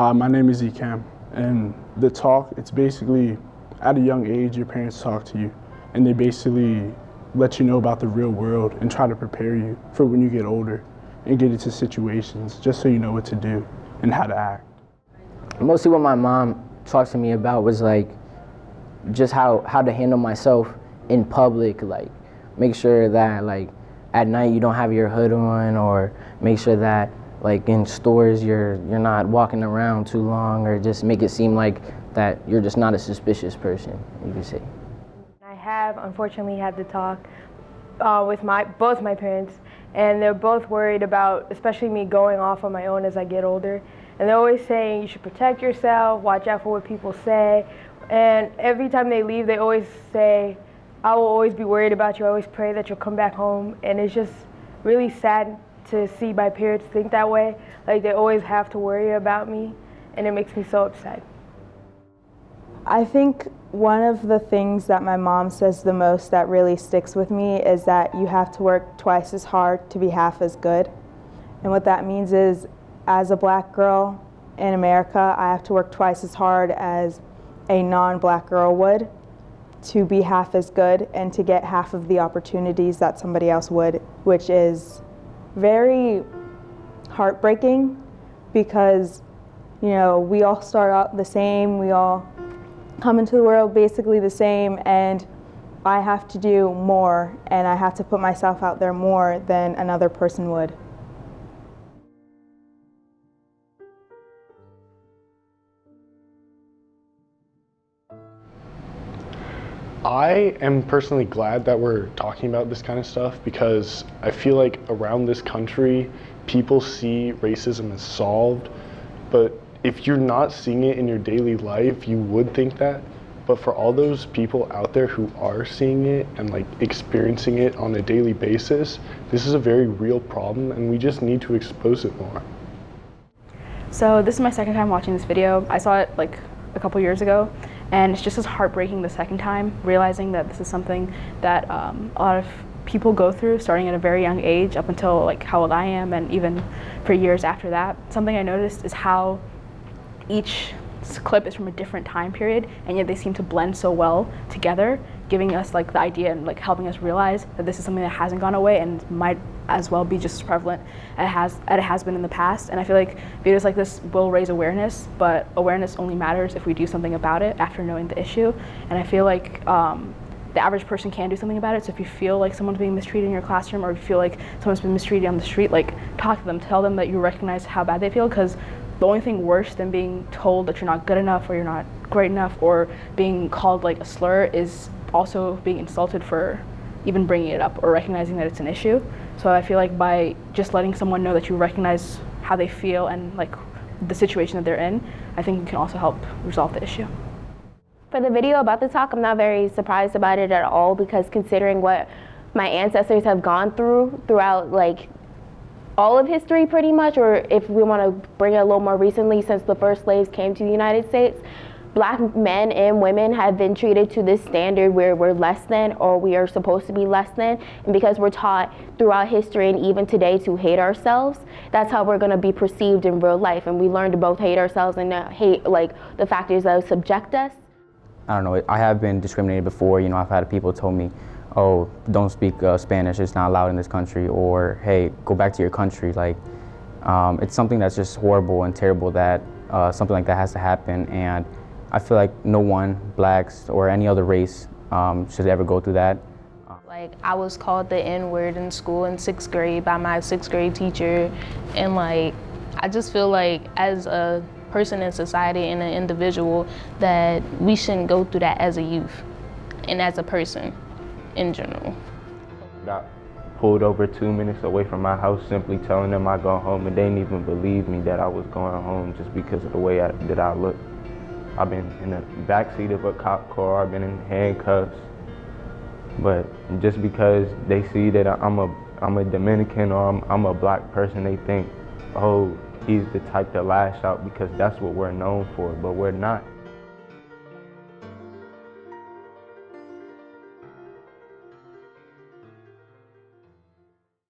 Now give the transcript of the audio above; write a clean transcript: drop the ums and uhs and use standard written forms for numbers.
Hi, my name is Ekam, and the talk, it's basically at a young age your parents talk to you and they basically let you know about the real world and try to prepare you for when you get older and get into situations just so you know what to do and how to act. Mostly what my mom talked to me about was like just how to handle myself in public, like make sure that like at night you don't have your hood on, or make sure that like in stores you're not walking around too long, or just make it seem like that you're just not a suspicious person, you could say. I have unfortunately had the talk with both my parents, and they're both worried about, especially me going off on my own as I get older. And they're always saying you should protect yourself, watch out for what people say. And every time they leave, they always say, I will always be worried about you. I always pray that you'll come back home. And it's just really sad to see my parents think that way. Like they always have to worry about me, and it makes me so upset. I think one of the things that my mom says the most that really sticks with me is that you have to work twice as hard to be half as good. And what that means is, as a black girl in America, I have to work twice as hard as a non-black girl would to be half as good and to get half of the opportunities that somebody else would, which is very heartbreaking because, you know, we all start out the same, we all come into the world basically the same, and I have to do more and I have to put myself out there more than another person would. I am personally glad that we're talking about this kind of stuff because I feel like around this country, people see racism as solved, but if you're not seeing it in your daily life, you would think that. But for all those people out there who are seeing it and like experiencing it on a daily basis, this is a very real problem and we just need to expose it more. So this is my second time watching this video. I saw it like a couple years ago, and it's just as heartbreaking the second time, realizing that this is something that a lot of people go through starting at a very young age up until like how old I am, and even for years after that. Something I noticed is how each clip is from a different time period, and yet they seem to blend so well together, giving us like the idea and like helping us realize that this is something that hasn't gone away and might as well be just as prevalent as it has been in the past. And I feel like videos like this will raise awareness, but awareness only matters if we do something about it after knowing the issue. And I feel like the average person can do something about it. So if you feel like someone's being mistreated in your classroom, or if you feel like someone's been mistreated on the street, like talk to them, tell them that you recognize how bad they feel, because the only thing worse than being told that you're not good enough or you're not great enough or being called like a slur is also being insulted for even bringing it up or recognizing that it's an issue. So I feel like by just letting someone know that you recognize how they feel and like the situation that they're in, I think you can also help resolve the issue. For the video about the talk, I'm not very surprised about it at all, because considering what my ancestors have gone throughout like all of history pretty much, or if we want to bring it a little more recently, since the first slaves came to the United States, Black men and women have been treated to this standard where we're less than, or we are supposed to be less than. And because we're taught throughout history and even today to hate ourselves, that's how we're going to be perceived in real life. And we learn to both hate ourselves and hate like the factors that subject us. I don't know, I have been discriminated before. You know, I've had people tell me, oh, don't speak Spanish, it's not allowed in this country, or hey, go back to your country. Like, it's something that's just horrible and terrible that something like that has to happen. And I feel like no one, blacks or any other race, should ever go through that. Like, I was called the N-word in school in 6th grade by my 6th grade teacher, and like, I just feel like as a person in society and an individual that we shouldn't go through that as a youth and as a person in general. Got pulled over 2 minutes away from my house, simply telling them I go home, and they didn't even believe me that I was going home just because of the way that I look. I've been in the backseat of a cop car, I've been in handcuffs, but just because they see that I'm a Dominican or I'm a black person, they think, oh, he's the type to lash out because that's what we're known for, but we're not.